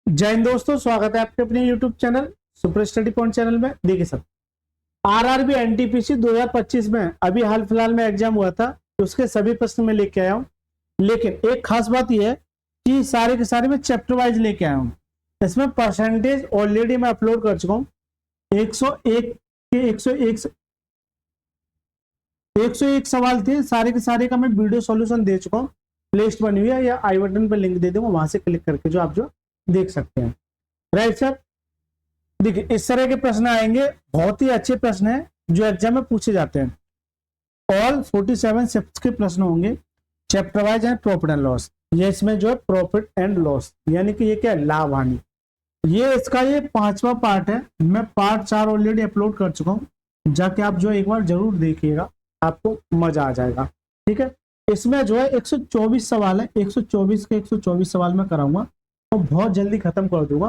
जय हिंद दोस्तों, स्वागत है आपके अपने YouTube channel super study point channel में। देखिए सब आरआरबी एनटीपीसी 2025 में अभी हाल फिलहाल में एग्जाम हुआ था, तो उसके सभी प्रश्न में लेके आया हूँ। लेकिन एक खास बात यह है कि सारे के सारे मैं चैप्टर वाइज लेके आया हूँ। इसमें परसेंटेज ऑलरेडी मैं अपलोड कर चुका हूँ। 101 के 101 सवाल थे, सारे के सारे का मैं वीडियो सॉल्यूशन दे चुका हूँ। प्लेलिस्ट बनी हुई है या आई बटन पर लिंक दे दूंगा, वहां से क्लिक करके जो आप देख सकते हैं। राइट सर, देखिए इस तरह के प्रश्न आएंगे, बहुत ही अच्छे प्रश्न हैं जो एग्जाम में पूछे जाते हैं। ऑल 47 शिफ्ट के प्रश्न होंगे, चैप्टर वाइज है प्रॉफिट एंड लॉस। ये इसमें जो है प्रॉफिट एंड लॉस यानी कि ये क्या है, लाभ हानि। ये इसका ये 5वां पार्ट है। मैं पार्ट 4 ऑलरेडी अपलोड कर चुका हूँ, जाके आप जो एक बार जरूर देखिएगा, आपको मजा आ जाएगा। ठीक है, इसमें जो है 124 सवाल है। 124 के 124 सवाल मैं कराऊंगा और बहुत जल्दी खत्म कर दूंगा,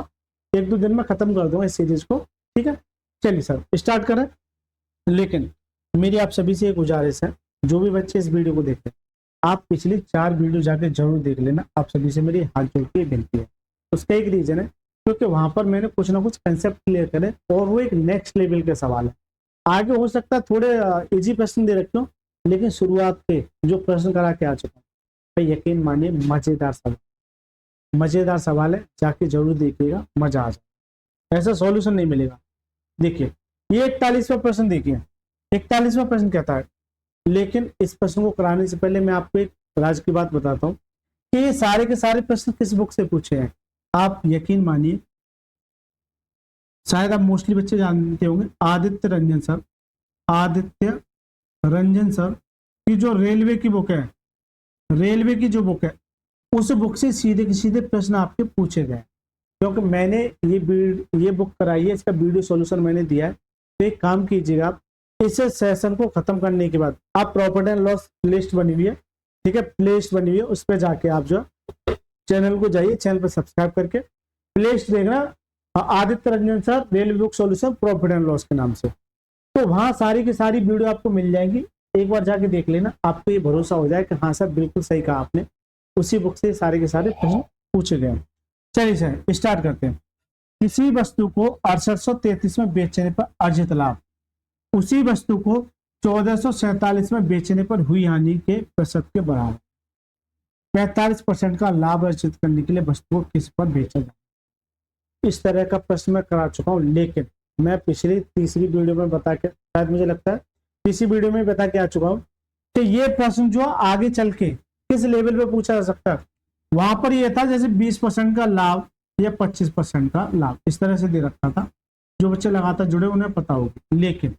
1-2 दिन में खत्म कर दूंगा इस सीरीज को। ठीक है, चलिए सर स्टार्ट करें। लेकिन मेरी आप सभी से एक गुजारिश है, जो भी बच्चे इस वीडियो को देखते हैं, आप पिछली 4 वीडियो जाके जरूर देख लेना। आप सभी से मेरी हाथ जोड़ के विनती है। उसका एक रीजन है, क्योंकि वहां पर मैंने कुछ ना कुछ कंसेप्ट क्लियर करे और वो एक नेक्स्ट लेवल के सवाल है। आगे हो सकता है थोड़े इजी प्रश्न दे रखे हो, लेकिन शुरुआत के जो प्रश्न करा के आ चुका हूँ, यकीन मानिए मजेदार सवाल है। जाके जरूर देखिएगा, मजा आ जाए। ऐसा सॉल्यूशन नहीं मिलेगा। देखिए ये 41वां प्रश्न, देखिए 41वां प्रश्न कहता है। लेकिन इस प्रश्न को कराने से पहले मैं आपको एक राज की बात बताता हूँ कि ये सारे के सारे प्रश्न किस बुक से पूछे हैं। आप यकीन मानिए, शायद आप मोस्टली बच्चे जानते होंगे, आदित्य रंजन सर की जो रेलवे की बुक है, रेलवे की जो बुक है, उस बुक से सीधे के सीधे प्रश्न आपके पूछे गए। क्योंकि मैंने ये बुक कराई है, इसका वीडियो सॉल्यूशन मैंने दिया है। तो एक काम कीजिएगा, आप इस सेशन को खत्म करने के बाद आप प्रॉफिट एंड लॉस लिस्ट बनी हुई है, ठीक है, प्लेलिस्ट बनी हुई है, उस पर जाके आप जो चैनल को जाइए, चैनल पर सब्सक्राइब करके प्लेलिस्ट देखना, Aditya Ranjan sir railway book solution profit and loss के नाम से। तो वहां सारी की सारी वीडियो आपको मिल जाएंगी। एक बार जाके देख लेना, आपको ये भरोसा हो जाए कि हाँ सर बिल्कुल सही कहा आपने, उसी बुक से सारे के सारे प्रश्न पूछे गए। चलिए सर स्टार्ट करते हैं। किसी वस्तु को 6833 में बेचने पर अर्जित लाभ उसी वस्तु को 1447 में बेचने पर हुई हानि के प्रतिशत के बराबर। 45% का लाभ अर्जित करने के लिए वस्तु को किस पर बेचा जाए। इस तरह का प्रश्न मैं करा चुका हूं, लेकिन मैं पिछली तीसरी वीडियो में बता के, शायद मुझे लगता है तीसरी वीडियो में बता के आ चुका हूं कि ये प्रश्न जो आगे चल के किस लेवल पे पूछा जा सकता है। वहां पर ये था जैसे 20% का लाभ या 25% का लाभ, इस तरह से दे रखा था। जो बच्चे लगातार जुड़े उन्हें पता होगी। लेकिन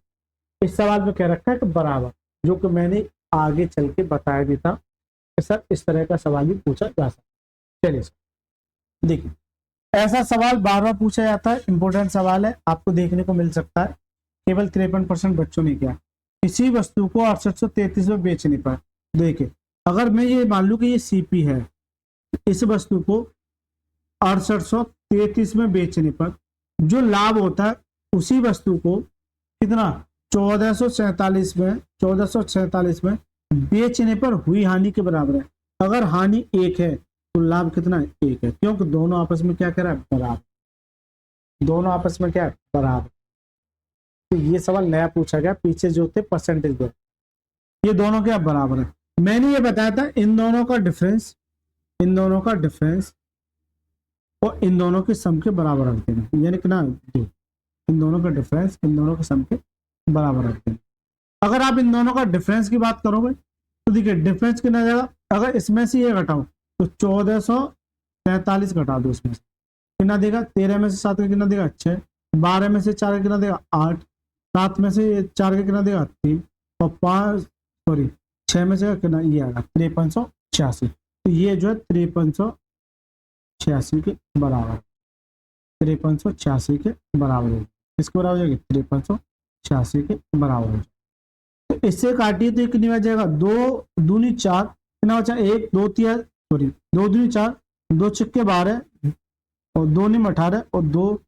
इस सवाल में कह रखा है कि बराबर, जो कि मैंने आगे चल के बताया भी था कि सर इस तरह का सवाल भी पूछा जा सकता है। चलिए सर देखिए, ऐसा सवाल बार बार पूछा जाता है, इंपॉर्टेंट सवाल है, आपको देखने को मिल सकता है। केवल 53% बच्चों ने किया। किसी वस्तु को 6833 में बेचने पर, देखिए अगर मैं ये मान लूं कि ये सीपी है, इस वस्तु को 6833 में बेचने पर जो लाभ होता है, उसी वस्तु को कितना 1447 में बेचने पर हुई हानि के बराबर है। अगर हानि 1 है तो लाभ कितना है, 1 है, क्योंकि दोनों आपस में क्या कर रहा है, बराबर। दोनों आपस में क्या है, बराबर। तो ये सवाल नया पूछा गया, पीछे जो थे परसेंटेज दो, ये दोनों क्या बराबर है। मैंने ये बताया था इन दोनों का डिफरेंस और इन दोनों के सम के बराबर रख देना, यानी कि ना इन दोनों का डिफरेंस इन दोनों के सम के बराबर रख देना। अगर आप इन दोनों का डिफरेंस की बात करोगे तो देखिए डिफरेंस कितना जाएगा, अगर इसमें से ये घटाओ तो 1447 घटा दो, इसमें से कितना देगा, 13 में से 7 का कितना देगा 6, 12 में से 4 का कितना देगा 8, 7 में से 4 का कितना देगा 3, और 6 में से कितना ये आएगा 5386। तो ये जो है 5386 के बराबर, 5386 के बराबर है। इसके बराबर हो जाएगा 5386 के बराबर हो जाएगा। तो इससे काटिए तो कितनी बच जाएगा, 2 दूनी 4, कितना बचा 1 2 3 2 दूनी 4, 2 छक्के 12 और 2 नीम 18 और 2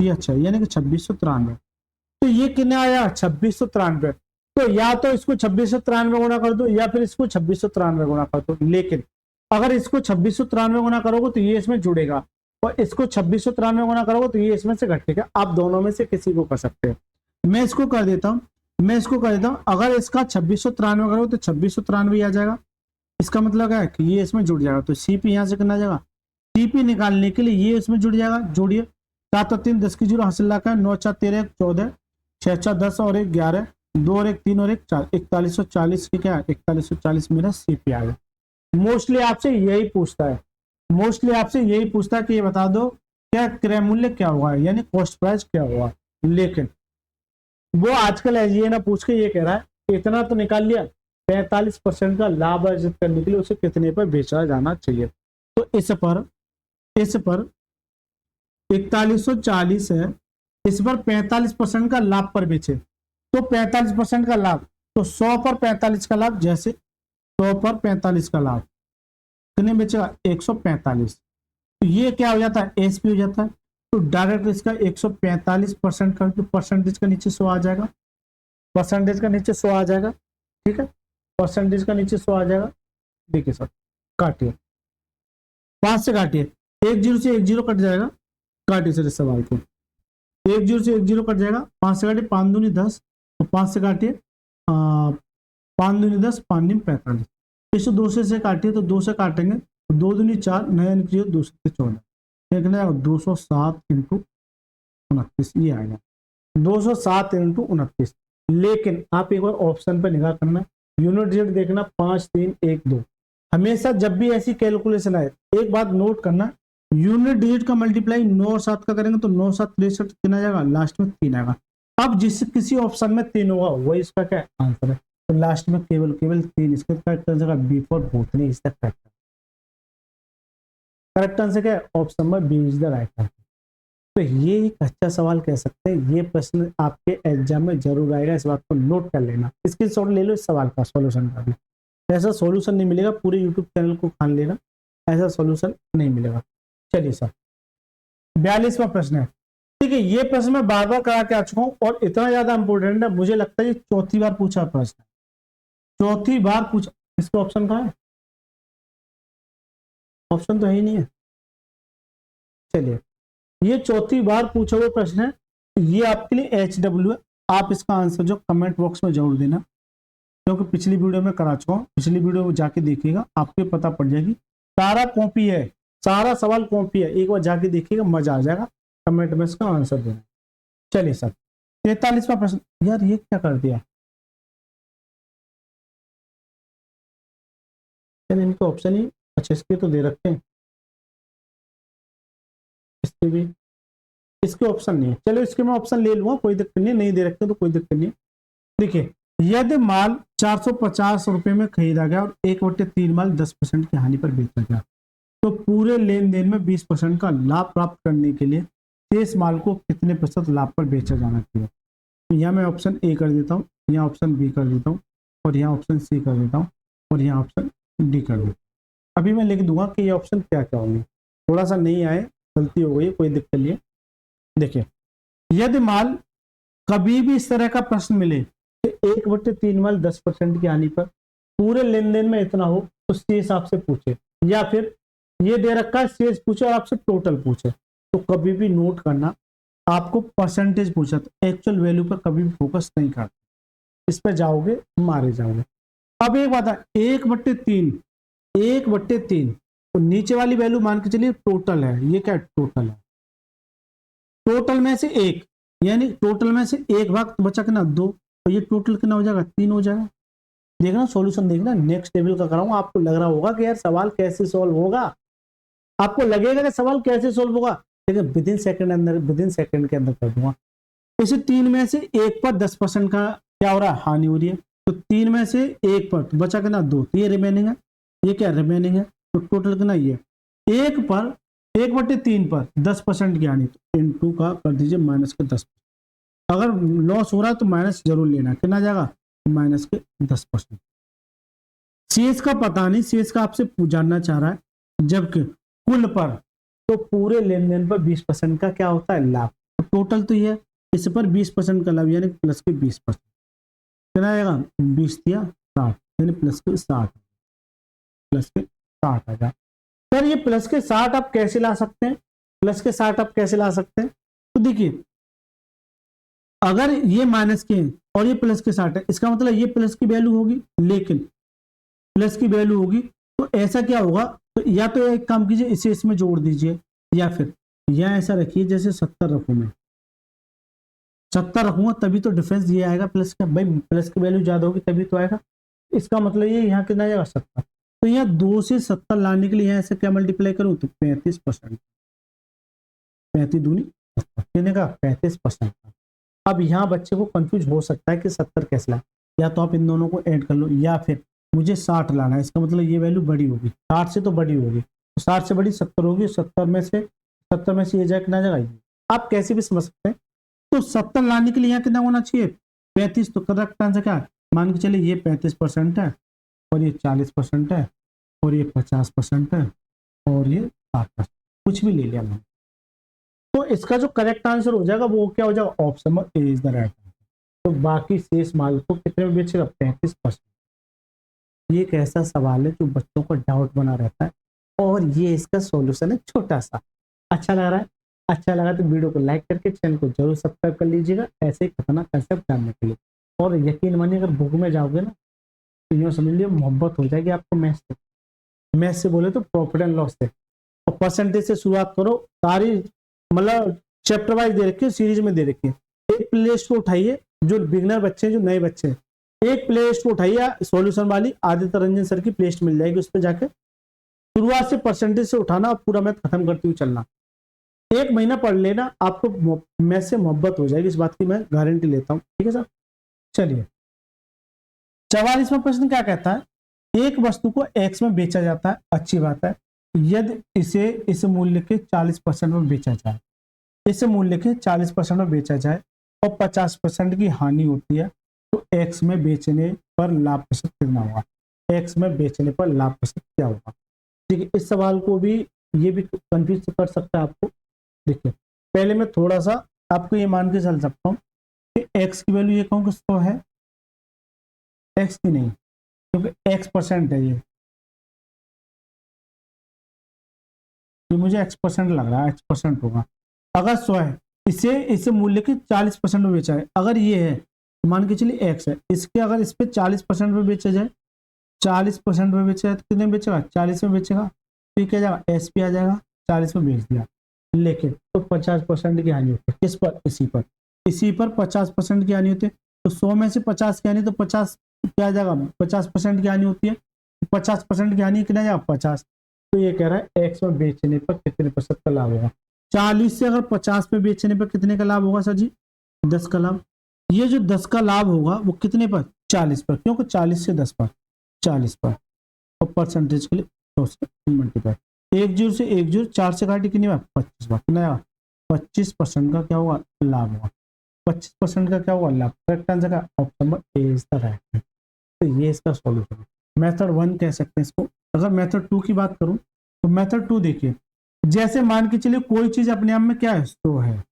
3 6, यानी कि 2693। तो ये कितना आया 2693। तो या तो इसको 2693 गुना कर दो या फिर इसको 2693 गुना कर दो। लेकिन अगर इसको 2693 गुना करोगे तो ये इसमें जुड़ेगा, और इसको 2693 गुना करोगे तो ये इसमें से घटेगा। आप दोनों में से किसी को कर सकते हो। मैं इसको कर देता हूँ, अगर इसका 2693 करो तो 2693 आ जाएगा। इसका मतलब है कि ये इसमें जुड़ जाएगा, तो सीपी यहाँ से करना जाएगा। सीपी निकालने के लिए ये इसमें जुड़ जाएगा, जोड़िए 7 और 3 10 की 0 हासिल रखा है, 9 4 13 14 6 4 10 और 1 11 2 और 1 3 और 1 4 4140 की क्या 4140 मेरा सीपी आ गया। मोस्टली आपसे यही पूछता है, कि ये बता दो क्या क्रय मूल्य क्या हुआ है, यानी कॉस्ट प्राइस क्या हुआ। लेकिन वो आजकल एजीए ना पूछ के ये कह रहा है इतना तो निकाल लिया, 45% का लाभ अर्जित करने के लिए उसे कितने पर बेचा जाना चाहिए। तो इस पर 4140 है, इस पर 45% का लाभ पर बेचे तो 45% का लाभ, तो 100 पर 45 का लाभ, जैसे 100 पर 45 का लाभ कितने बेचेगा 145, तो ये क्या हो जाता है एसपी हो जाता है। तो डायरेक्ट इसका 145% का, तो परसेंटेज का नीचे 100 आ जाएगा, परसेंटेज का नीचे 100 आ जाएगा, ठीक है, परसेंटेज का नीचे 100 आ जाएगा। देखिए सर काटिए, 5 से काटिए, 10 से 10 कट जाएगा, काटिए सर इस सवाल को, 10 से 10 कट जाएगा, 5 से काटिए, 5 दूनी 10, तो 5 से काटिए 5 दूनी 10 5 दूनी 45, इसे 2 से काटिए, तो 2 से काटेंगे तो 2 दूनी 4 नया निकलिए 2 से 14, देखना जाएगा 207 इंटू 29, ये आएगा 207 इंटू 29। लेकिन आप एक बार ऑप्शन पे निगाह करना, यूनिट डिजिट देखना 5 3 1 2, हमेशा जब भी ऐसी कैलकुलेशन आए एक बात नोट करना, यूनिट डिजिट का मल्टीप्लाई 9 और 7 का करेंगे तो 9 7 63 कितना जाएगा, लास्ट में 3 आएगा। अब जिस किसी ऑप्शन में 3 होगा वही इसका क्या आंसर है, तो लास्ट में केवल 3, इसका करेक्ट आंसर का बी फॉर बोथ नहीं, इसका करेक्ट आंसर क्या है, option number B is the right answer. तो ये एक अच्छा सवाल कह सकते हैं, ये प्रश्न आपके एग्जाम में जरूर आएगा, इस बात को नोट कर लेना, स्क्रीनशॉट ले लो इस सवाल का सॉल्यूशन का भी। ऐसा सॉल्यूशन नहीं मिलेगा, पूरे यूट्यूब चैनल को खान लेना, ऐसा सॉल्यूशन नहीं मिलेगा। चलिए सर 42वां प्रश्न है, ठीक है, ये प्रश्न मैं बार बार करा के आ चुका हूं और इतना ज्यादा इंपॉर्टेंट है, मुझे लगता है ये चौथी बार पूछा प्रश्न, चौथी बार पूछा। इसका ऑप्शन कहाँ है, ऑप्शन तो है ही नहीं है। चलिए ये चौथी बार पूछा हुआ प्रश्न है, ये आपके लिए HW है, आप इसका आंसर जो कमेंट बॉक्स में जरूर देना, क्योंकि पिछली वीडियो में करा चुका हूँ, पिछली वीडियो में जाके देखिएगा आपको पता पड़ जाएगी, सारा कॉपी है, सारा सवाल कॉपी है, एक बार जाके देखिएगा मजा आ जाएगा, कमेंट में इसका आंसर देना। चलिए सर 43वां प्रश्न, यार ये क्या कर दिया, चलिए इनके ऑप्शन ही अच्छा इसके तो दे रखते हैं, इसके भी इसके ऑप्शन नहीं है, चलो इसके मैं ऑप्शन ले लूंगा, कोई दिक्कत नहीं, नहीं दे रखते तो कोई दिक्कत नहीं। देखिए यदि माल 450 रुपए में खरीदा गया और 1/3 माल 10% की हानि पर बेचा गया, तो पूरे लेन देन में 20% का लाभ प्राप्त करने के लिए शेष माल को कितने प्रतिशत लाभ पर बेचा जाना चाहिए। तो यहाँ मैं ऑप्शन ए कर देता हूँ, यहाँ ऑप्शन बी कर देता हूँ, और यहाँ ऑप्शन सी कर देता हूँ, और यहाँ ऑप्शन डी कर देता हूँ। अभी मैं लिख दूंगा कि ये ऑप्शन क्या क्या होंगे, थोड़ा सा नहीं आए गलती हो गई, कोई दिक्कत नहीं है। देखिए यदि माल कभी भी इस तरह का प्रश्न मिले कि 1/3 माल 10% की हानि पर पूरे लेन देन में इतना हो, तो शेष आपसे पूछे, या फिर ये दे रखा है शेष पूछे और आपसे टोटल पूछे, तो कभी भी नोट करना आपको परसेंटेज पूछा तो एक्चुअल वैल्यू पर कभी भी फोकस नहीं करना, इस पर जाओगे मारे जाओगे। अब एक बात है 1/3 तो नीचे वाली वैल्यू मान के चलिए टोटल है, ये क्या टोटल है, टोटल में से एक, यानी टोटल में से एक भाग बचा कितना 2, तो ये टोटल कितना हो जाएगा 3 हो जाएगा। देखना सॉल्यूशन देखना, नेक्स्ट लेवल का कराऊंगा, आपको लग रहा होगा कि यार सवाल कैसे सॉल्व होगा, आपको लगेगा कि सवाल कैसे सॉल्व होगा, लेकिन विदिन सेकंड के अंदर कर दूंगा। इसे 3 में से एक पर 10% का क्या हो रहा है हानि हो रही है, तो 3 में से एक पर तो बचा कितना 2, तो ये रिमेनिंग है, ये क्या रिमेनिंग है, तो टोटल कितना ये 1/3 पर 10% की हानि, तो इनटू का कर दीजिए माइनस के 10, अगर लॉस हो रहा है तो माइनस जरूर लेना, कितना जाएगा माइनस के 10%। शेष का पता नहीं, शेष का आपसे जानना चाह रहा है, जबकि कुल पर तो पूरे लेन देन पर 20% का क्या होता है लाभ, तो टोटल तो ये इस पर 20% का लाभ, यानी प्लस के 20%, कितना आएगा 20 दिया 60, यानी प्लस के 60 आ जाए। सर ये प्लस के 60 आप कैसे ला सकते हैं, प्लस के 60 आप कैसे ला सकते हैं? तो देखिए, अगर ये माइनस के हैं और ये प्लस के 60 है, इसका मतलब ये प्लस की वैल्यू होगी, लेकिन प्लस की वैल्यू होगी तो ऐसा क्या होगा, तो या तो एक काम कीजिए, इसे इसमें जोड़ दीजिए, या फिर यह ऐसा रखिए जैसे 70 रखूं मैं, 70 रखूंगा तभी तो डिफरेंस ये आएगा प्लस का, भाई प्लस की वैल्यू ज्यादा होगी तभी तो आएगा। इसका मतलब ये यहाँ कितना जाएगा 70, तो यहाँ 2 से 70 लाने के लिए यहाँ ऐसे क्या मल्टीप्लाई करूँ, तो 35%, 35 दूनी 70, कितने का 35%। अब यहाँ बच्चे को कंफ्यूज हो सकता है कि 70 कैसे ला, या तो आप इन दोनों को ऐड कर लो, या फिर मुझे 60 लाना है, इसका मतलब ये वैल्यू बड़ी होगी, 60 से तो बड़ी होगी, तो 60 से बड़ी 70 होगी, 70 में से ये जाए कितना जाएगा, आप कैसे भी समझ सकते हैं। तो 70 लाने के लिए यहाँ कितना होना चाहिए 35, तो करेक्ट आंसर क्या, मान के चलिए ये 35% है, और ये 40% है, और ये 50% है, और ये 60%, कुछ भी ले लिया मैंने, तो इसका जो करेक्ट आंसर हो जाएगा वो क्या हो जाएगा, option A is the right answer. तो बाकी शेष माल को कितने में बेचेगा, 35%। ये एक ऐसा सवाल है जो बच्चों को डाउट बना रहता है, और ये इसका सॉल्यूशन है छोटा सा। अच्छा लग रहा है, अच्छा लगा तो वीडियो को लाइक करके चैनल को जरूर सब्सक्राइब कर लीजिएगा ऐसे ही खतरनाक कंसेप्ट जानने के लिए। और यकीन मानिए अगर बुक में जाओगे ना तो यूँ समझ लियो मोहब्बत हो जाएगी आपको मैथ से बोले तो प्रॉफिट एंड लॉस से, और परसेंटेज से शुरुआत करो, सारी मतलब चैप्टर वाइज दे रखी है, सीरीज में दे रखी है। एक प्ले लिस्ट को उठाइए, जो बिगनर बच्चे हैं, जो नए बच्चे हैं, एक प्ले लिस्ट को उठाइए सॉल्यूशन वाली, आदित्य रंजन सर की प्ले लिस्ट मिल जाएगी, उस पर जाकर शुरुआत से परसेंटेज से उठाना और पूरा मैथ खत्म करते हुए चलना। 1 महीना पढ़ लेना, आपको मैथ से मोहब्बत हो जाएगी, इस बात की मैं गारंटी लेता हूँ। ठीक है सर, चलिए 44वां प्रश्न क्या कहता है, एक वस्तु को एक्स में बेचा जाता है, अच्छी बात है, यदि इसे इस मूल्य के 40% में बेचा जाए, इस मूल्य के 40% में बेचा जाए और 50% की हानि होती है, तो एक्स में बेचने पर लाभ प्रतिशत कितना होगा, एक्स में बेचने पर लाभ प्रतिशत क्या होगा। ठीक है, इस सवाल को भी ये भी कंफ्यूज कर सकता है आपको। देखिए पहले मैं थोड़ा सा आपको ये मान के चल सकता हूँ कि एक्स की वैल्यू ये कहूँ कि 100 है, एक्स की नहीं, क्योंकि एक्स परसेंट है, ये मुझे एक्स परसेंट लग रहा है, एक्स परसेंट होगा। अगर 100 है, इसे मूल्य के 40% में बेचा है, अगर ये है तो मान के चलिए एक्स है, इसके अगर इस पे 40% में बेचा जाए, 40% में बेचा जाए तो कितने में बेचेगा, 40 में बेचेगा, तो ये क्या जाएगा, एस पी आ जाएगा, 40 में बेच दिया, लेकिन तो 50% की हानि होती है, किस पर, इसी पर 50% की हानि होती है, तो 100 में से 50 की हानि, तो 50 क्या आ जाएगा, 50% की हानि होती है, 50% की हानि कितना जाएगा 50, तो ये कह रहा है एक्स में बेचने पर कितने प्रतिशत का लाभ होगा, 40 से अगर 50 पे बेचने पर कितने का लाभ होगा सर जी, 10 का लाभ। ये जो 10 का लाभ होगा वो कितने पर, 40 पर, क्योंकि 40 से 10 पर, 40 पर, और परसेंटेज के लिए 100 से मल्टीप्लाई, 1 जीरो से 1 जीरो, 4 से काटी कितनी बार, 25 बार, कितना 25% का क्या होगा लाभ होगा, 25% का क्या होगा लाभ। करेक्ट आंसर का option number A is the right. तो ये इसका सॉल्यूशन है, मेथड 1 कह सकते हैं इसको। अगर मेथड 2 की बात करूं तो मेथड 2 देखिए, जैसे मान के चलिए कोई चीज अपने आप में क्या है, 100 है,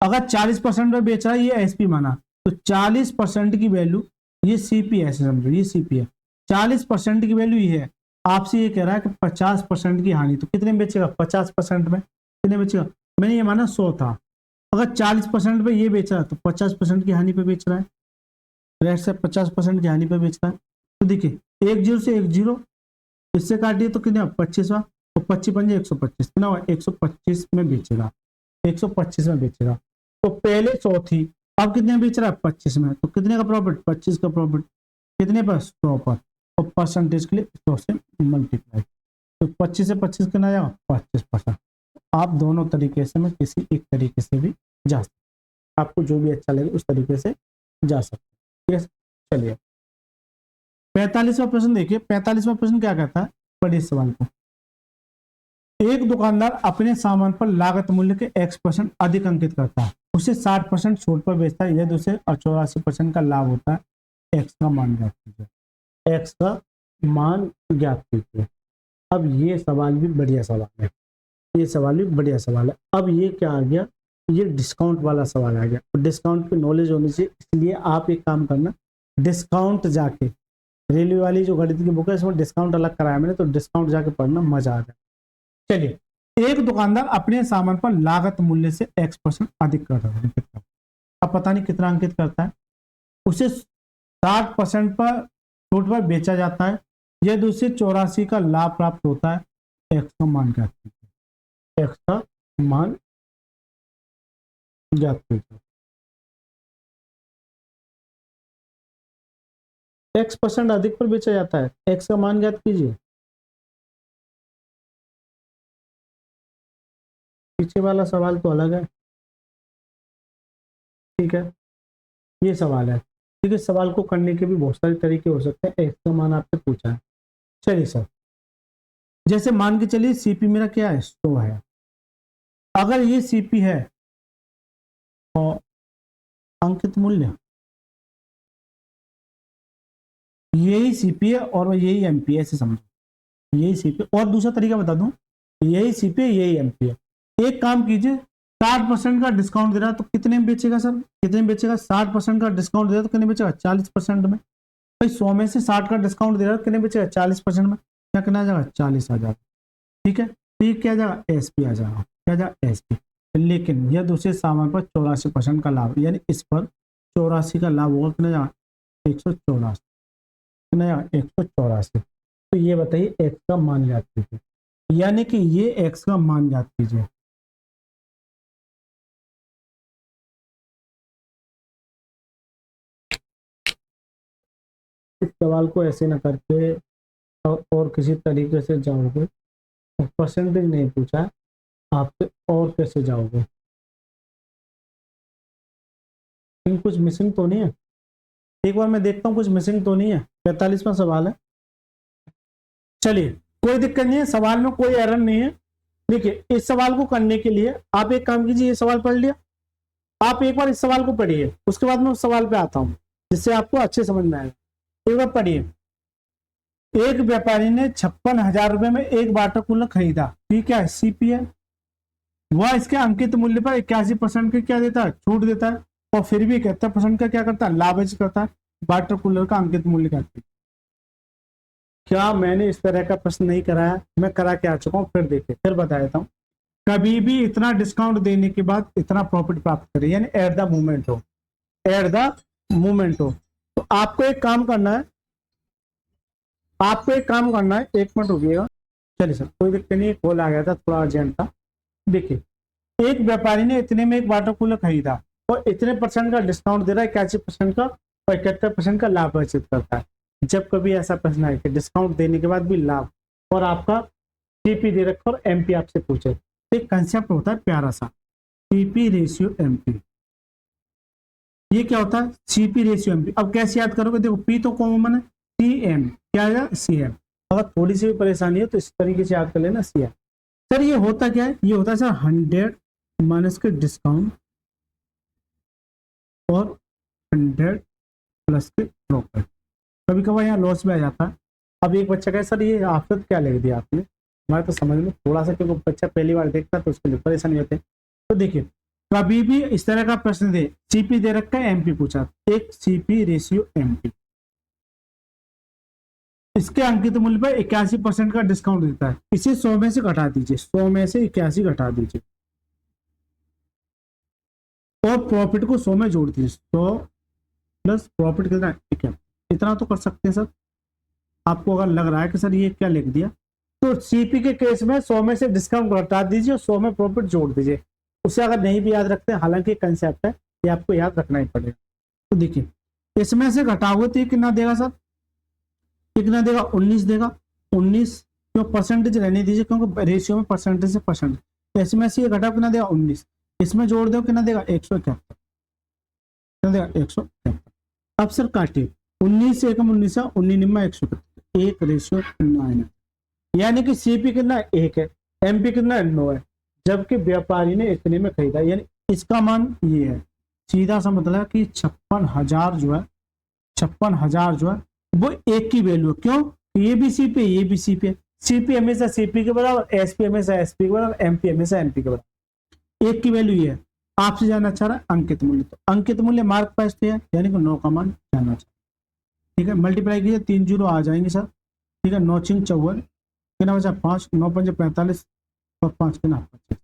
अगर 40% में बेच रहा है, ये एसपी माना, तो 40% की वैल्यू, ये सीपी है समझो, ये सीपी है, 40% की वैल्यू ये है, आपसे ये कह रहा है कि 50% की हानि, तो कितने में बेचेगा, 50% में कितने बेचेगा, मैंने ये माना 100 था, अगर 40% पे ये बेच रहा है तो 50% की हानि पे बेच रहा है, रेट से 50% की हानि पे बेच रहा है। तो देखिए 1 जीरो से 1 जीरो, इससे काटिए तो कितना 25वां, तो 25 पंजे 125, कितना हुआ 125 में बेचेगा, 125 में बेचेगा। तो पहले 100 थी, अब कितने में बेच रहा है 25 में, तो कितने का प्रॉफिट, 25 का प्रॉफिट, कितने पर 100 पर, और परसेंटेज के लिए 100 से मल्टीप्लाई, तो 25 से 25 कितना जाएगा 25%। आप दोनों तरीके से, मैं किसी एक तरीके से भी जा सकते, आपको जो भी अच्छा लगे उस तरीके से जा सकते। ठीक है, चलिए 45वां प्रश्न देखिए, 45वां प्रश्न क्या कहता है, पढ़िए इस सवाल को। एक दुकानदार अपने सामान पर लागत मूल्य के x% अधिक अंकित करता है, उसे 60% छूट पर बेचता है, यदि उसे 84% का लाभ होता है, x का मान ज्ञात कीजिए, x का मान ज्ञात कीजिए। अब ये सवाल भी बढ़िया सवाल है, ये सवाल भी बढ़िया सवाल है। अब ये क्या आ गया, ये डिस्काउंट वाला सवाल आ गया, तो डिस्काउंट की नॉलेज होनी चाहिए, इसलिए आप एक काम करना, डिस्काउंट जाके, रेलवे वाली जो गणित की बुक है इसमें डिस्काउंट अलग कराया मैंने, तो डिस्काउंट जाके पढ़ना, मजा आ जाए। चलिए एक दुकानदार अपने सामान पर लागत मूल्य से X% अधिक कर रहा है, अब पता नहीं कितना अंकित करता है, उसे 60% पर छूट पर बेचा जाता है, यदि उसे 84 का लाभ प्राप्त होता है, एक्स का मान ज्ञात कीजिए। एक्स का मान ज्ञात कीजिए। X% अधिक पर बेचा जाता है, एक्स का मान ज्ञात कीजिए। पीछे वाला सवाल तो अलग है, ठीक है, ये सवाल है। ठीक है, सवाल को करने के भी बहुत सारे तरीके हो सकते हैं। एक्स का मान आपसे पूछा है, चलिए सर, जैसे मान के चलिए सीपी मेरा क्या है, 100 है। अगर ये सीपी है और अंकित मूल्य यही सीपी है और यही एमपी है, ऐसे समझो, यही सीपी। और दूसरा तरीका बता दूं, यही सीपी है यही एमपी है। एक काम कीजिए, 60% का डिस्काउंट दे रहा है तो कितने में बेचेगा सर, कितने में बेचेगा? 60% का डिस्काउंट दे रहा है तो कितने बेचेगा? 40% में। भाई 100 में से 60 का डिस्काउंट दे रहा है कितने बेचेगा? 40% में। क्या करना आ जाएगा? 40,000। ठीक है, तो ये क्या आ जाएगा? एसपी आ जाएगा। क्या आ जाएगा? एसपी। लेकिन यह दूसरे सामान पर 84% का लाभ, यानी इस पर 84 का लाभ होगा, कितना जाएगा? 184। कितना जाएगा? 184। तो ये बताइए एक्स का मान ज्ञात कीजिए, यानी कि ये एक्स का मान ज्ञात कीजिए। इस सवाल को ऐसे ना करके और किसी तरीके से जाओगे, परसेंटेज नहीं पूछा आपसे, और कैसे जाओगे? कुछ मिसिंग तो नहीं है? एक बार मैं देखता हूँ कुछ मिसिंग तो नहीं है। 45वां सवाल है, चलिए कोई दिक्कत नहीं है, सवाल में कोई एरर नहीं है। देखिए, इस सवाल को करने के लिए आप एक काम कीजिए, ये सवाल पढ़ लिया, आप एक बार इस सवाल को पढ़िए, उसके बाद मैं उस सवाल पे आता हूं जिससे आपको अच्छे समझ में आएगा। एक बार पढ़िए। एक व्यापारी ने 56,000 रुपए में एक वाटर कूलर खरीदा, ठीक है, सीपी है। वह इसके अंकित मूल्य पर 81% के क्या देता है? छूट देता है, और फिर भी 71% का क्या करता है? लाभ करता है। वाटर कूलर का अंकित मूल्य करती है। क्या मैंने इस तरह का प्रश्न नहीं कराया? मैं करा के आ चुका हूँ, फिर देखिए, फिर बता देता हूँ। कभी भी इतना डिस्काउंट देने के बाद इतना प्रॉफिट प्राप्त करें, यानी एट द मूवमेंट हो, एट द मूवमेंट हो। तो आपको एक काम करना है, आपको एक काम करना है, एक मिनट रुकिएगा। चलिए सर, कोई दिक्कत नहीं, कॉल आ गया था, थोड़ा अर्जेंट था। देखिए, एक व्यापारी ने इतने में एक वाटर कूलर खरीदा और इतने परसेंट का डिस्काउंट दे रहा है, 81% का, और 71% का लाभ अर्जित करता है। जब कभी ऐसा प्रश्न आए कि डिस्काउंट देने के बाद भी लाभ और आपका सीपी दे रखा और एमपी आपसे पूछे, एक कंसेप्ट होता है प्यारा सा, सीपी रेशियो एमपी। ये क्या होता है? CP ratio MP. अब कैसे याद करोगे? देखो, पी तो कॉमन है, सी एम क्या है? C M. अगर थोड़ी सी भी परेशानी है तो इस तरीके से याद कर लेना, सी एम। सर ये होता क्या है? ये होता है सर 100 माइनस के डिस्काउंट और 100 प्लस के प्रॉफिट। कभी कभार यहाँ लॉस भी आ जाता है। अब एक बच्चा कहे सर ये आपसे क्या लिख दिया आपने, हमारे तो समझ में थोड़ा सा, क्योंकि बच्चा पहली बार देखता है तो उसके लिए परेशानी होती है। तो देखिए, कभी भी इस तरह का प्रश्न दे, सीपी दे रखा है, एमपी पूछा, एक सीपी रेशियो एमपी, इसके अंकित मूल्य पर 81% का डिस्काउंट देता है, इसे 100 में से घटा दीजिए, 100 में से 81 घटा दीजिए और प्रॉफिट को 100 में जोड़ दीजिए। 100 प्लस प्रॉफिट कितना है? इतना तो कर सकते हैं सर। आपको अगर लग रहा है कि सर ये क्या लिख दिया, तो सीपी के केस में 100 में से डिस्काउंट घटा दीजिए और 100 में प्रॉफिट जोड़ दीजिए। उसे अगर नहीं भी याद रखते, हालांकि कंसेप्ट है, ये आपको याद रखना ही पड़ेगा। तो देखिए, इसमें से घटाओगे तो ये कितना देगा सर? कितना देगा? 19 देगा। 19 क्यों? परसेंटेज रहने दीजिए, क्योंकि रेशियो में परसेंटेज से परसेंट, इसमें से ये घटाओ, कितना देगा? 19। इसमें जोड़ दो, कितना देगा? 171। कितना देगा? 171। अब सर काटिए, 19 से 19 है, 19 निम्मा 171, 1:9 है, यानी कि सीपी कितना? 1 है, एमपी कितना? 9 है, जबकि व्यापारी ने इतने में खरीदा, यानी इसका मान ये है। सीधा सा मतलब कि 56,000 जो है, 56,000 जो है वो एक की वैल्यू। क्यों? ये भी सीपी, ये भी सीपी है। सीपी हमेशा सीपी के बराबर, एसपी हमेशा एसपी के बराबर, एमपी हमेशा एमपी के बराबर। एक की वैल्यू ये है। आपसे जानना चाह रहा है अंकित मूल्य, तो अंकित मूल्य मार्क पास है, यानी कि 9 का मान जानना चाहिए। ठीक है, मल्टीप्लाई कीजिए, 3 जीरो आ जाएंगे सर। ठीक है, 9 6 54, कितना बचा? 5, 9 5 45, और 5 के ना 25,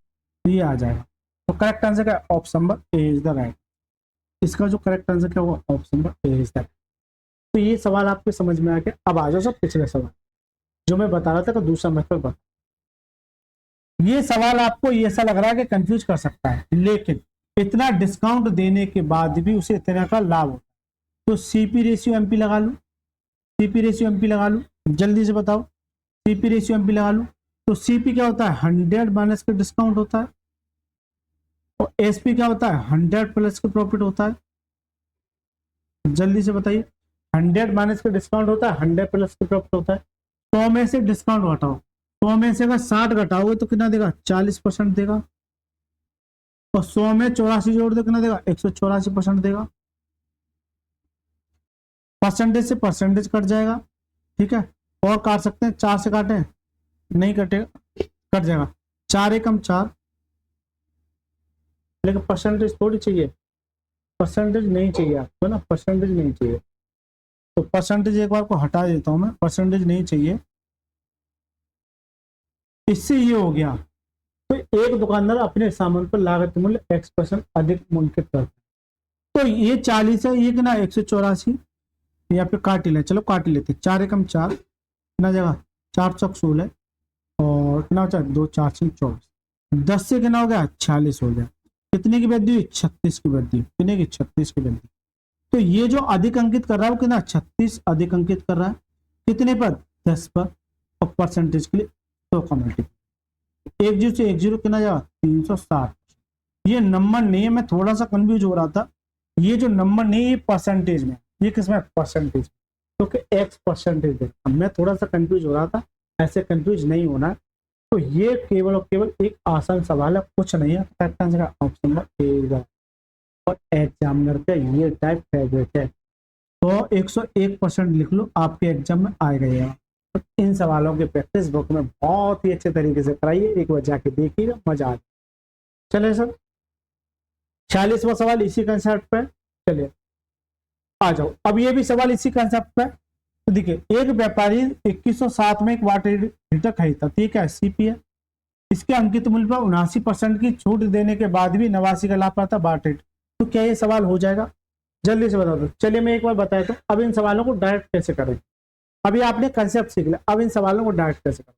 ये आ जाएगा। तो करेक्ट आंसर क्या है? Option number A is the right. इसका जो करेक्ट आंसर क्या होगा? Option number A is the. तो ये सवाल आपको समझ में आ गया। अब आ जाओ सब पिछले सवाल जो मैं बता रहा था कि दूसरा मेथड बता। ये सवाल आपको ऐसा लग रहा है कि कंफ्यूज कर सकता है, लेकिन इतना डिस्काउंट देने के बाद भी उसे इतना का लाभ होता है। तो सीपी रेशियो एमपी लगा लो, सीपी रेशियो एमपी लगा लो, जल्दी से बताओ। सीपी रेशियो एमपी लगा लो। तो सीपी क्या होता है? 100 माइनस का डिस्काउंट होता है। और एसपी क्या होता है? 100 प्लस का प्रॉफिट होता है। जल्दी से बताइए। 100 माइनस का डिस्काउंट होता है, 100 प्लस का प्रॉफिट होता है। 100 में से डिस्काउंट घटाओ, 100 में से अगर 60 घटाओगे तो कितना देगा? 40% देगा। और 100 में 84 जोड़ दो, कितना देगा? 184% देगा। परसेंटेज से परसेंटेज कट जाएगा, ठीक है। और काट सकते हैं, 4 से काटे नहीं कटेगा, कट जाएगा। 4 एकम 4, लेकिन परसेंटेज थोड़ी चाहिए, परसेंटेज नहीं चाहिए आपको ना, परसेंटेज नहीं चाहिए। तो परसेंटेज एक बार को हटा देता हूं मैं, परसेंटेज नहीं चाहिए। इससे ये हो गया। तो एक दुकानदार अपने सामान पर लागत मूल्य X% अधिक मुंकित करता है। तो ये 40 है, ये कितना? 184। यहाँ पे काट ही ले, चलो काट ही लेते। 4 एकम 4 कितना जगह? 4 चौक 16 और कितना बचा? 2 4 6 24। 10 से कितना हो गया? 46 हो गया। कितने की वृद्धि हुई? 36 की वृद्धि। कितने की? 36 की वृद्धि। तो ये जो अधिक अंकित कर रहा है वो कितना? 36 अधिक अंकित कर रहा है। कितने पर? 10 पर। और परसेंटेज के लिए 100 का मल्टीपल। 1 जीरो से 1 जीरो कितना जाएगा? 360। ये नंबर नहीं है, मैं थोड़ा सा कंफ्यूज हो रहा था। ये जो नंबर नहीं है ये परसेंटेज में, ये किसमें? परसेंटेज। क्योंकि एक्स परसेंटेज है। मैं थोड़ा सा कंफ्यूज हो रहा था, ऐसे कंफ्यूज नहीं होना। तो ये केवल और केवल एक आसान सवाल है, कुछ नहीं है। करेक्ट आंसर का ऑप्शन नंबर ए। और एग्जामिनर का ये टाइप फेवरेट है। तो 101% लिख लो, आपके एग्जाम में आएगा ये। तो इन सवालों की प्रैक्टिस बुक में बहुत ही अच्छे तरीके से कराइए, एक बार जाके देखिएगा, मजा आ। चलिए सर, 46वां सवाल इसी कंसेप्ट पे। चलिए आ जाओ, अब ये भी सवाल इसी कंसेप्ट पे। तो देखिए, एक व्यापारी 2107 में एक वाटर हीटर खरीदता, ठीक है, सीपी है। इसके अंकित मूल्य पर 79% की छूट देने के बाद भी 89 का लाभ पाता वाटर। तो क्या ये सवाल हो जाएगा? जल्दी से बता दो। चलिए मैं एक बार बताया तो अब इन सवालों को डायरेक्ट कैसे करें। अभी आपने कंसेप्ट सीख लिया, अब इन सवालों को डायरेक्ट कैसे करें।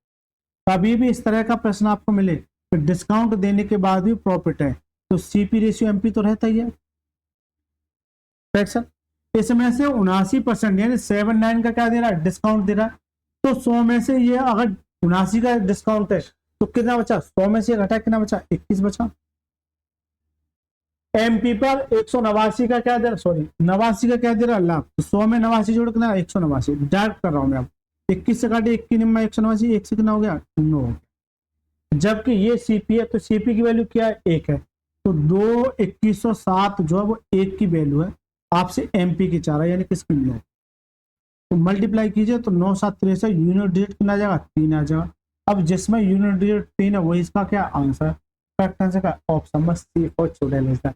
कभी भी इस तरह का प्रश्न आपको मिले तो डिस्काउंट देने के बाद भी प्रॉफिट है, तो सीपी रेशियो एमपी तो रहता ही है। सर इसमें से 79% यानी 79 का क्या दे रहा है? डिस्काउंट दे रहा है। तो 100 में से ये अगर 79 का डिस्काउंट है तो कितना बचा? 100 में से घटा कितना बचा? 21 बचा। एमपी पर 189 का क्या दे रहा? सॉरी 89 का क्या दे रहा? लाभ। तो 100 में 89 जोड़ कितना? 189। डायरेक्ट कर रहा हूं मैं। अब 21 से काटे 21 निम्न 189, 1 से कितना हो गया? 9। जबकि ये सीपी है, तो सीपी की वैल्यू क्या है? 1 है। तो 2 2107 जो है वो 1 की वैल्यू है। आपसे एमपी की 4 है, यानी किसकी? 9। तो मल्टीप्लाई कीजिए तो 9 7 63 यूनिट डिजिट कितना आ जाएगा? 3 आ जाएगा। अब जिसमें यूनिट डिजिट 3 है वही इसका क्या आंसर? करेक्ट आंसर का option number C for children.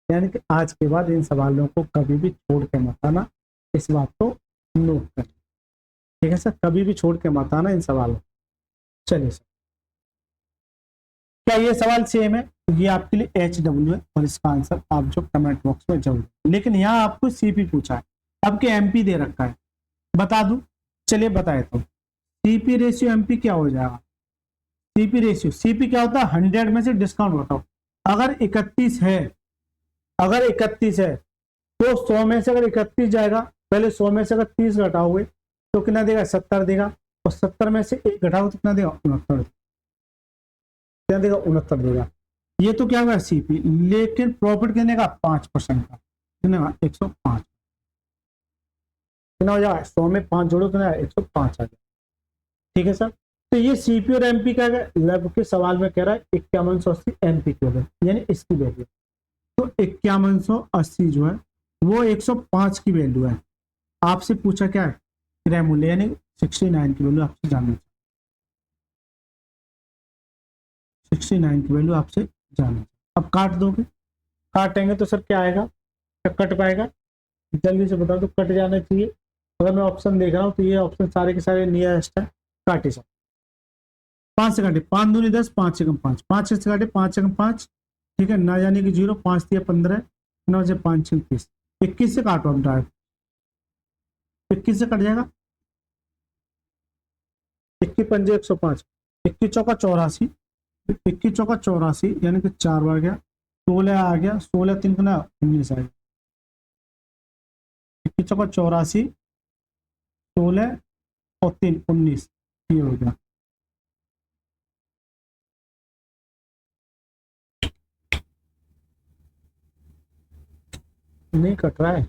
यानी कि आज के बाद इन सवालों को कभी भी छोड़ के मत आना, इस बात को नोट कर, ठीक है सर। कभी भी छोड़ के मत आना इन सवालों। चलिए सर, क्या ये सवाल सेम है? ये आपके लिए HW है और इसका आंसर आप जो कमेंट बॉक्स में जरूर। लेकिन यहाँ आपको सीपी पूछा है, अब के एमपी दे रखा है, बता दूं? चलिए बताए तो सीपी रेशियो एमपी क्या हो जाएगा? सीपी रेशियो, सीपी क्या होता है? 100 में से डिस्काउंट बताओ। अगर 31 है, अगर 31 है तो 100 में से अगर 31 जाएगा, पहले 100 में से अगर 30 घटाओगे तो कितना देगा? 70 देगा। और 70 में से 1 घटाओ तो कितना देगा? 69। क्या देगा? 69 देगा। ये तो क्या हुआ? सीपी। लेकिन प्रॉफिट कितने का? 5% का। कितने का? 105। कितना हो जाएगा? 100 में 5 जोड़ो कितना? 105 आ गया, ठीक है सर। तो ये सीपी और एमपी का लब के सवाल में कह रहा है 5180 एमपी की वैल्यू, यानी इसकी वैल्यू। तो 5180 जो है वो 105 की वैल्यू है। आपसे पूछा क्या है? क्रय मूल्य, यानी 69 की वैल्यू आपसे जानना, 69 की वैल्यू आपसे जानना। अब काट दोगे, काटेंगे तो सर क्या आएगा? क्या कट पाएगा? जल्दी से बता दो, कट जाना चाहिए। अगर मैं ऑप्शन देख रहा हूँ तो ये ऑप्शन सारे के सारे नियरेस्ट है, काटे सर। 5 से काटे 5 दूनी 10, 5 एकम 5, 5 से काटे 5 एकम 5, ठीक है, ना जाने की 0, 5 दिया 15, 9 से 5 29, 21 से काटो हम डायरेक्ट, 21 से कट जाएगा, 21 पंजे 105, 21 चौका 84, 21 चौका 84 यानी कि 4 बार गया, 16 आ गया, 16 3 ना 19 आ गया, 21 चौका 84, 16 और 3 19, ये हो गया। नहीं कट रहा है,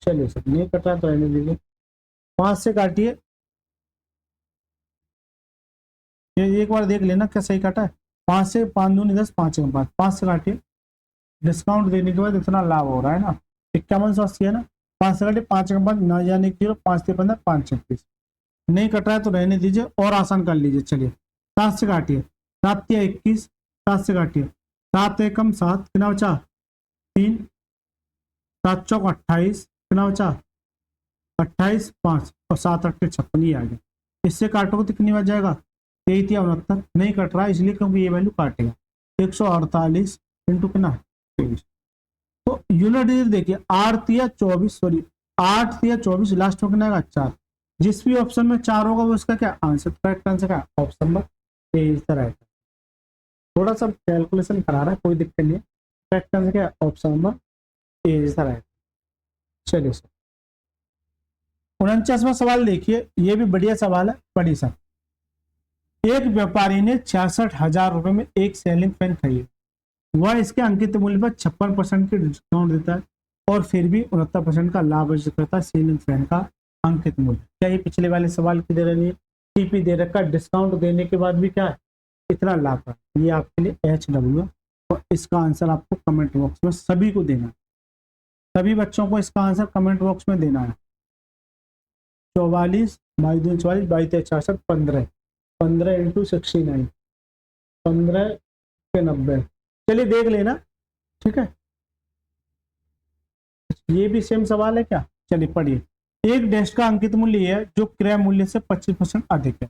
चलिए सर नहीं कट रहा तो रहने दीजिए। 5 से काटिए, ये एक बार देख लेना क्या सही काटा है। 5 से 5 दूनी 10, 5 एकम 5, 5 से काटिए, डिस्काउंट देने के बाद इतना लाभ हो रहा है ना, 5180 है ना, 5 से काटिए 5 एकम 5, ना जाने की 0, 5 से 15, 5 36, नहीं कट रहा है तो रहने दीजिए और आसान कर लीजिए। चलिए 7 से काटिए, 7 या 21, 7 से काटिए, 7 एकम 7 कितना बचा 3, 7 चौक 28 कितना बचा 28 5 और 7 8 56, ये आ गया। इससे काटोगे तो कितनी बच जाएगा 23 या 69, नहीं कट रहा है इसलिए क्योंकि ये वैल्यू काटेगा 148 इंटू कितना 23। तो यूनिट डिजिट देखिए 8 या 24, सॉरी 8 या 24, लास्ट में कितना आएगा 4, जिस भी ऑप्शन में 4 होगा वो इसका क्या आंसर, करेक्ट आंसर क्या option number A is the right. थोड़ा सा कैलकुलेशन करा रहा है, कोई दिक्कत नहीं है, करेक्ट आंसर क्या option number A is the right. चलिए सर 49वां सवाल देखिए, ये भी बढ़िया सवाल है, पढ़िए सर। एक व्यापारी ने 66,000 रुपए में एक सीलिंग फैन खरीदा, वह इसके अंकित मूल्य पर 56% की डिस्काउंट देता है और फिर भी 69% का लाभ अर्जित करता है सीलिंग फैन का अंकित मूल्य। क्या ये पिछले वाले सवाल की दे रही है, टीपी दे रखा, डिस्काउंट देने के बाद भी क्या है इतना लाभ है, ये आपके लिए HW है और इसका आंसर आपको कमेंट बॉक्स में सभी को देना है, सभी बच्चों को इसका आंसर कमेंट बॉक्स में देना है। 44 22 2 44 22 66 15, 15 इंटू 69, 15 के 90, चलिए देख लेना, ठीक है। ये भी सेम सवाल है क्या, चलिए पढ़िए। एक डेस्क का अंकित मूल्य है जो क्रय मूल्य से 25% अधिक है,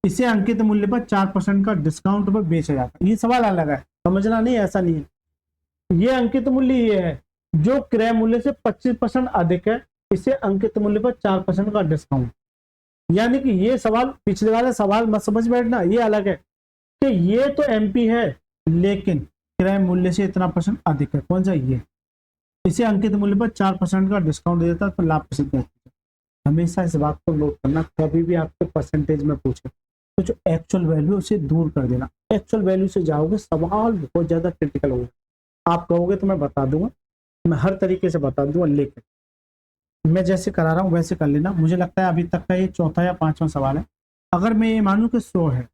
इसे अंकित मूल्य पर 4% का डिस्काउंट पर बेचा जाता है। ये सवाल अलग है, समझना नहीं, ऐसा नहीं है। ये अंकित मूल्य ये है जो क्रय मूल्य से 25% अधिक है, इसे अंकित मूल्य पर 4% का डिस्काउंट, यानी कि ये सवाल पिछले वाला सवाल मत समझ बैठना, ये अलग है कि ये तो MP है लेकिन क्रय मूल्य से इतना % अधिक है, कौन सा ये, इसे अंकित मूल्य पर 4% का डिस्काउंट देता है तो लाभ प्रसिद्ध है। हमेशा इस बात को नोट करना, कभी भी आपके परसेंटेज में पूछे तो जो एक्चुअल वैल्यू उसे दूर कर देना, एक्चुअल वैल्यू से जाओगे सवाल बहुत ज्यादा क्रिटिकल होगा। आप कहोगे तो मैं बता दूंगा, मैं हर तरीके से बता दूंगा, लेकिन मैं जैसे करा रहा हूँ वैसे कर लेना। मुझे लगता है अभी तक का ये चौथा या 5वां सवाल है। अगर मैं ये मानूं कि 100 है